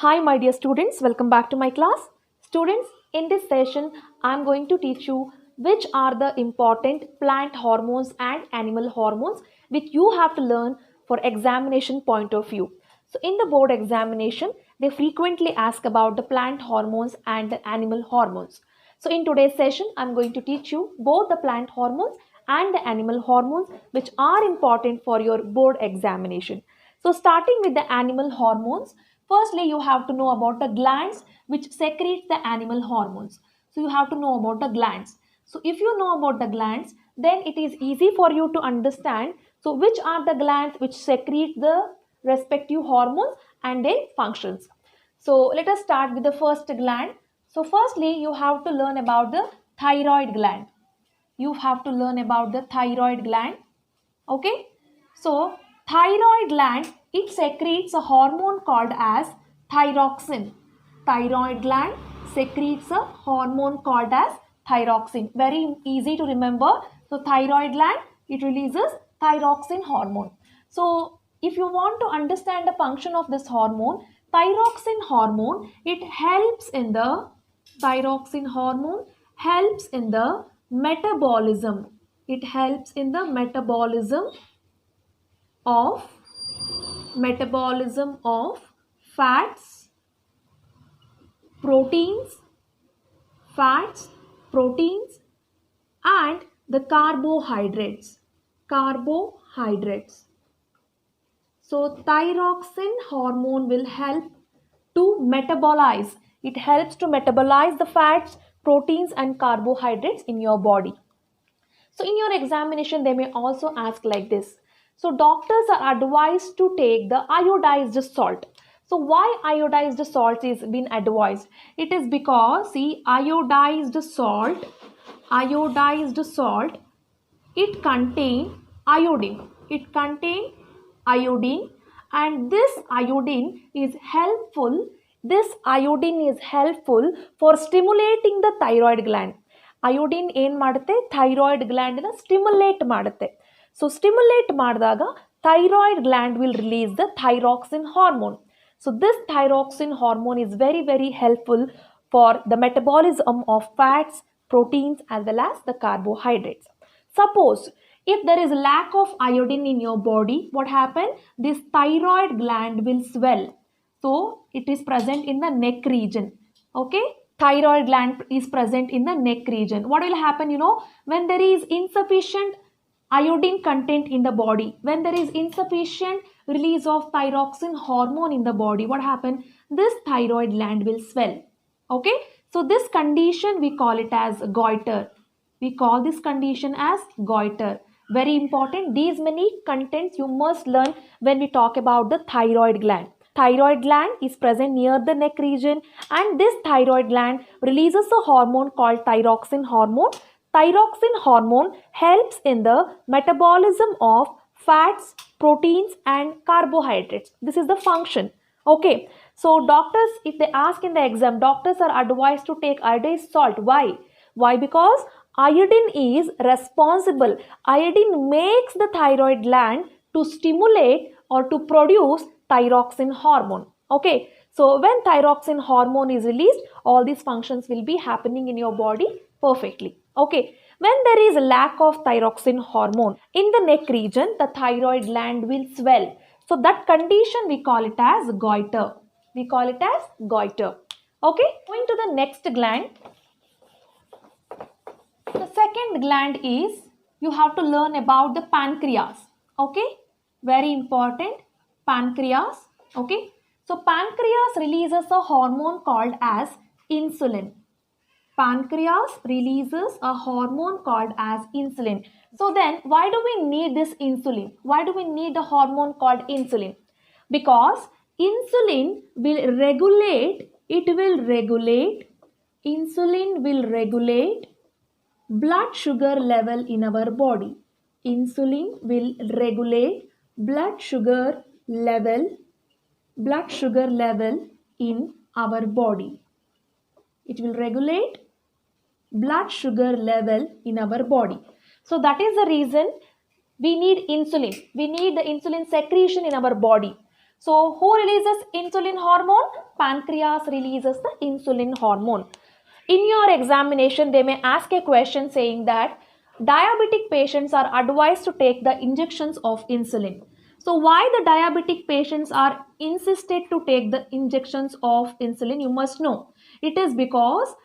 Hi my dear students, welcome back to my class. Students, in this session I am going to teach you which are the important plant hormones and animal hormones which you have to learn for examination point of view. So in the board examination, they frequently ask about the plant hormones and the animal hormones. So in today's session, I am going to teach you both the plant hormones and the animal hormones which are important for your board examination. So starting with the animal hormones, firstly you have to know about the glands which secrete the animal hormones. So you have to know about the glands. So if you know about the glands, then it is easy for you to understand. So which are the glands which secrete the respective hormones and their functions. So let us start with the first gland. So firstly you have to learn about the thyroid gland. You have to learn about the thyroid gland. Okay. So thyroid gland, it secretes a hormone called as thyroxine. Thyroid gland secretes a hormone called as thyroxine. Very easy to remember. So thyroid gland, it releases thyroxine hormone. So if you want to understand the function of this hormone, thyroxine hormone, it helps in the thyroxine hormone helps in the metabolism. It helps in the of metabolism of fats, proteins, fats, proteins and the carbohydrates. Carbohydrates. So thyroxine hormone will help to metabolize. It helps to metabolize the fats, proteins and carbohydrates in your body. So in your examination, they may also ask like this. So doctors are advised to take the iodized salt. So why iodized salt is been advised? It is because, see, iodized salt, it contain iodine. It contain iodine, and this iodine is helpful. This iodine is helpful for stimulating the thyroid gland. Iodine ಏನು ಮಾಡುತ್ತೆ, thyroid gland ನ stimulate ಮಾಡುತ್ತೆ. So stimulate ಮಾಡಿದಾಗ thyroid gland will release the thyroxine hormone. So this thyroxine hormone is very helpful for the metabolism of fats, proteins as well as the carbohydrates. Suppose if there is lack of iodine in your body, what happens? This thyroid gland will swell. So it is present in the neck region. Okay, thyroid gland is present in the neck region. What will happen, when there is insufficient iodine content in the body, when there is insufficient release of thyroxine hormone in the body, what happens? This thyroid gland will swell. Okay, so this condition we call it as goiter. We call this condition as goiter. Very important, these many contents you must learn when we talk about the thyroid gland. Thyroid gland is present near the neck region, and this thyroid gland releases a hormone called thyroxine hormone. Thyroxine hormone helps in the metabolism of fats, proteins and carbohydrates. This is the function. Okay, so doctors, if they ask in the exam, doctors are advised to take iodized salt. Why? Why? Because iodine is responsible. Iodine makes the thyroid gland to stimulate or to produce thyroxine hormone. Okay, so when thyroxine hormone is released, all these functions will be happening in your body perfectly. Okay, when there is a lack of thyroxine hormone in the neck region, the thyroid gland will swell. So that condition we call it as goiter. We call it as goiter. Okay, going to the next gland. The second gland is, you have to learn about the pancreas. Okay, very important, pancreas. Okay, so pancreas releases a hormone called as insulin. Pancreas releases a hormone called as insulin. So then why do we need this insulin? Why do we need the hormone called insulin? Because insulin will regulate, insulin will regulate blood sugar level in our body. Insulin will regulate blood sugar level in our body. It will regulate blood sugar level in our body. So that is the reason we need insulin. We need the insulin secretion in our body. So who releases insulin hormone? Pancreas releases the insulin hormone. In your examination, they may ask a question saying that diabetic patients are advised to take the injections of insulin. So why the diabetic patients are insisted to take the injections of insulin? You must know. It is because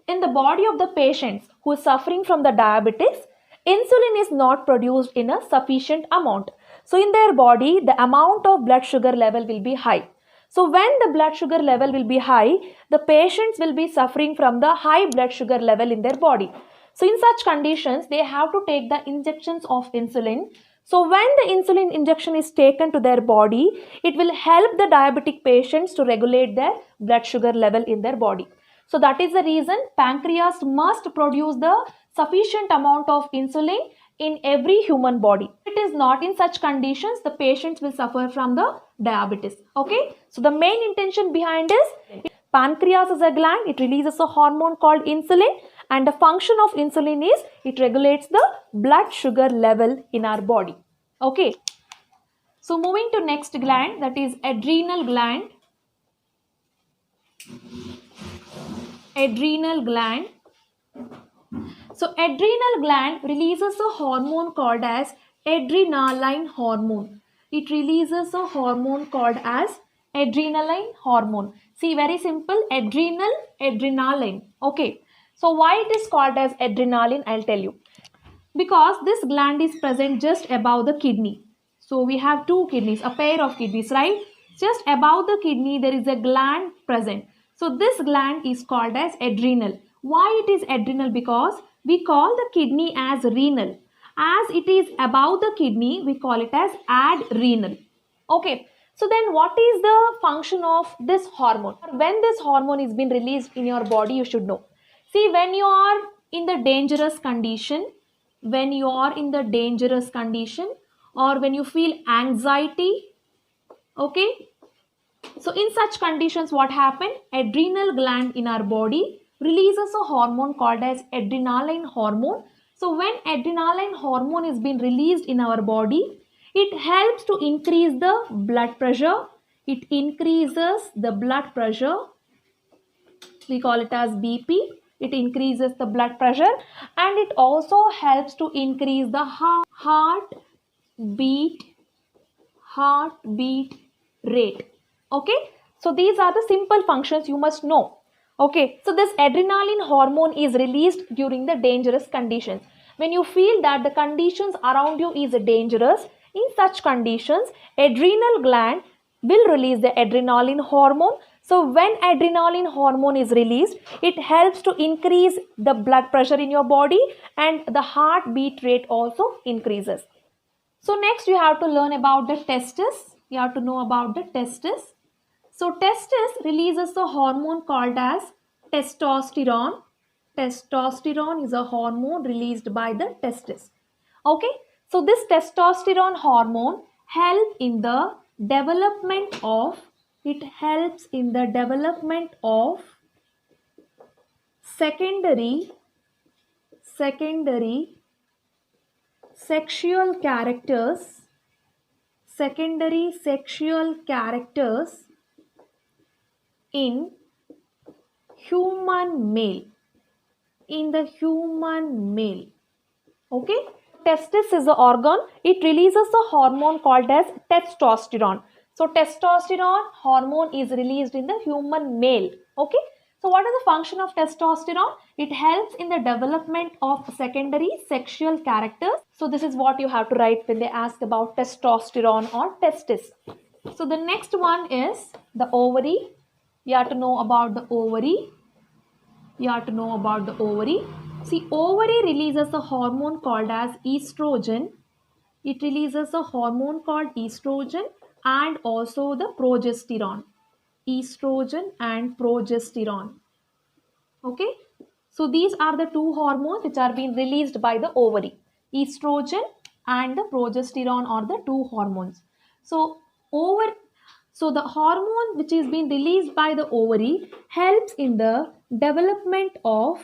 in the body of the patients who is suffering from the diabetes, insulin is not produced in a sufficient amount. So in their body, the amount of blood sugar level will be high. So when the blood sugar level will be high, the patients will be suffering from the high blood sugar level in their body. So in such conditions, they have to take the injections of insulin. So when the insulin injection is taken to their body, it will help the diabetic patients to regulate their blood sugar level in their body. So that is the reason pancreas must produce the sufficient amount of insulin in every human body. If it is not in such conditions, the patients will suffer from the diabetes. Okay. So the main intention behind is pancreas is a gland. It releases a hormone called insulin, and the function of insulin is it regulates the blood sugar level in our body. Okay. So moving to next gland, that is adrenal gland. Adrenal gland. So adrenal gland releases a hormone called as adrenaline hormone. It releases a hormone called as adrenaline hormone. See, very simple, adrenal, adrenaline. Okay. So why it is called as adrenaline, I'll tell you. Because this gland is present just above the kidney. So we have two kidneys, a pair of kidneys, right? Just above the kidney there is a gland present. So this gland is called as adrenal. Why it is adrenal? Because we call the kidney as renal. As it is above the kidney, we call it as adrenal. Okay. So then what is the function of this hormone? When this hormone is being released in your body, you should know. See, when you are in the dangerous condition, or when you feel anxiety, okay, so in such conditions what happens? Adrenal gland in our body releases a hormone called as adrenaline hormone. So when adrenaline hormone is being released in our body, it helps to increase the blood pressure. It increases the blood pressure. We call it as BP. It increases the blood pressure, and it also helps to increase the heartbeat rate. Okay, so these are the simple functions you must know. Okay, so this adrenaline hormone is released during the dangerous conditions. When you feel that the conditions around you is dangerous, in such conditions adrenal gland will release the adrenaline hormone. So when adrenaline hormone is released, it helps to increase the blood pressure in your body, and the heartbeat rate also increases. So next you have to learn about the testis. You have to know about the testis. So testis releases a hormone called as testosterone. Testosterone is a hormone released by the testis. Okay. So this testosterone hormone helps in the development of secondary sexual characters in human male. Okay. Testis is the organ. It releases a hormone called as testosterone. So testosterone hormone is released in the human male. Okay. So what is the function of testosterone? It helps in the development of secondary sexual characters. So this is what you have to write when they ask about testosterone or testis. So the next one is the ovary. You have to know about the ovary. See, ovary releases a hormone called as estrogen. It releases a hormone called estrogen and also the progesterone. Okay. So these are the two hormones which are being released by the ovary. Estrogen and the progesterone are the two hormones. So the hormone which is being released by the ovary helps in the development of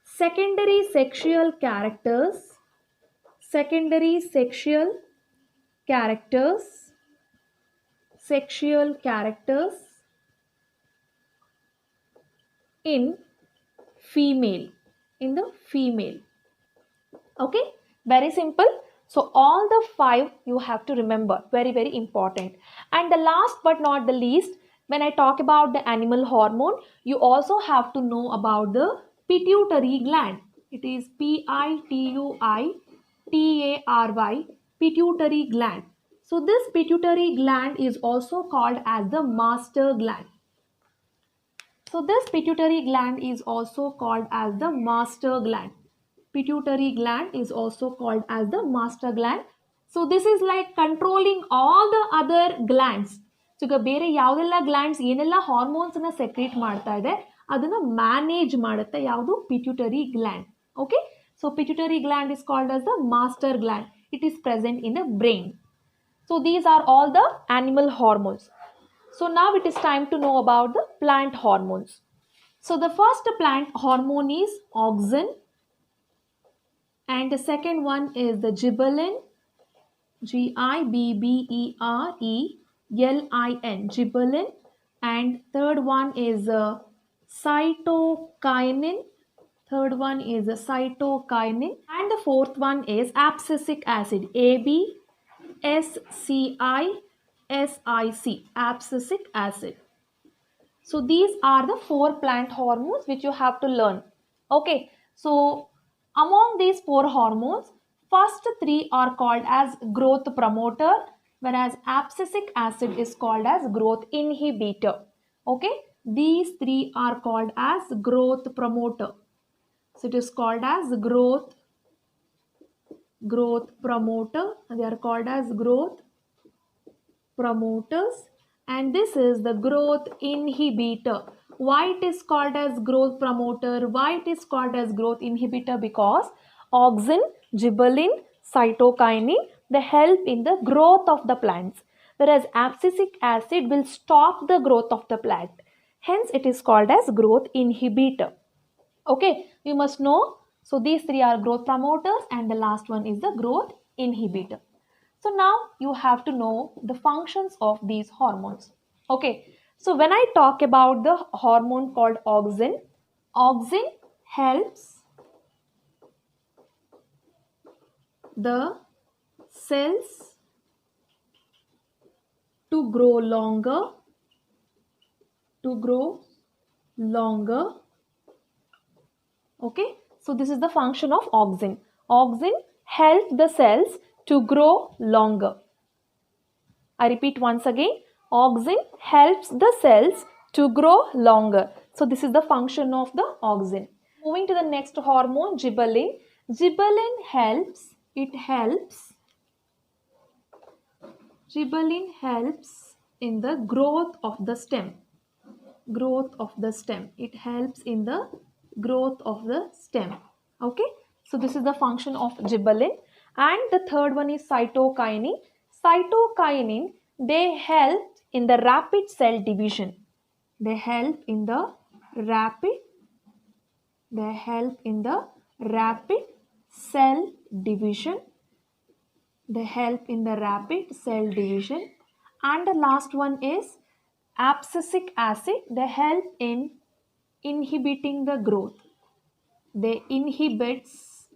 secondary sexual characters secondary characters sexual characters in the female. Okay, very simple. So all the five you have to remember, very very important. And the last but not the least, when I talk about the animal hormone, you also have to know about the pituitary gland. It is pituitary, pituitary gland. So this pituitary gland is also called as the master gland. So this pituitary gland is also called as the master gland. Pituitary gland is also called as the master gland. So this is like controlling all the other glands. So ಈಗ ಬೇರೆ ಯಾವುದೆಲ್ಲ glands ಏನೆಲ್ಲ hormones ಅನ್ನ secrete ಮಾಡ್ತಾ ಇದೆ ಅದನ್ನ manage ಮಾಡುತ್ತೆ ಯಾವುದು pituitary gland. Okay, so pituitary gland is called as the master gland. It is present in the brain. So these are all the animal hormones. So now it is time to know about the plant hormones. So the first plant hormone is auxin, and the second one is the gibberellin, Gibberellin, gibberellin, and third one is cytokinin. And the fourth one is abscisic acid, ABSCISIC, abscisic acid. So these are the four plant hormones which you have to learn. Okay, so among these four hormones, first three are called as growth promoter, whereas abscisic acid is called as growth inhibitor. Okay, these three are called as growth promoter. So it is called as growth promoter. They are called as growth promoters, and this is the growth inhibitor. Why it is called as growth promoter? Why it is called as growth inhibitor? Because auxin, gibberellin, cytokinin, they help in the growth of the plants, whereas abscisic acid will stop the growth of the plant. Hence it is called as growth inhibitor. Okay, you must know. So these three are growth promoters and the last one is the growth inhibitor. So now you have to know the functions of these hormones. Okay, so when I talk about the hormone called auxin, auxin helps the cells to grow longer, Okay, so this is the function of auxin. Auxin helps the cells to grow longer. I repeat once again, auxin helps the cells to grow longer. So this is the function of the auxin. Moving to the next hormone, gibberellin. Gibberellin helps in the growth of the stem. It helps in the growth of the stem. Okay, so this is the function of gibberellin. And the third one is cytokinin. Cytokinin, they help in the rapid cell division. They help in the rapid cell division. And the last one is abscisic acid. They help in inhibiting the growth. They inhibits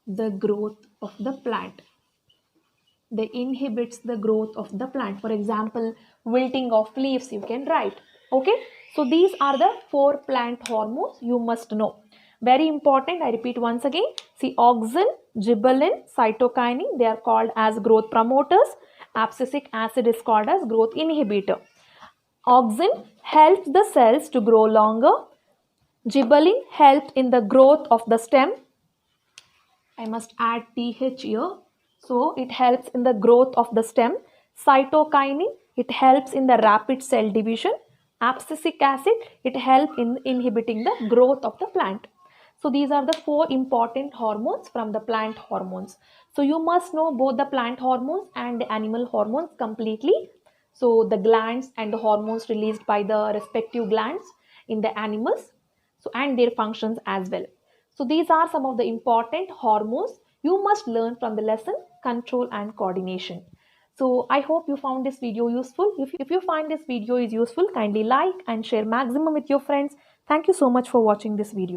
the growth of the plant. For example, wilting of leaves you can write. Okay, so these are the four plant hormones you must know. Very important, I repeat once again. See, auxin, gibberellin, cytokinin, they are called as growth promoters. Abscisic acid is called as growth inhibitor. Auxin helps the cells to grow longer. Gibberellin helps in the growth of the stem. I must add TH here. So it helps in the growth of the stem. Cytokinin, it helps in the rapid cell division. Abscisic acid, it helps in inhibiting the growth of the plant. So these are the four important hormones from the plant hormones. So you must know both the plant hormones and the animal hormones completely. So the glands and the hormones released by the respective glands in the animals, so and their functions as well. So these are some of the important hormones you must learn from the lesson control and coordination. So I hope you found this video useful. If you find this video is useful, kindly like and share maximum with your friends. Thank you so much for watching this video.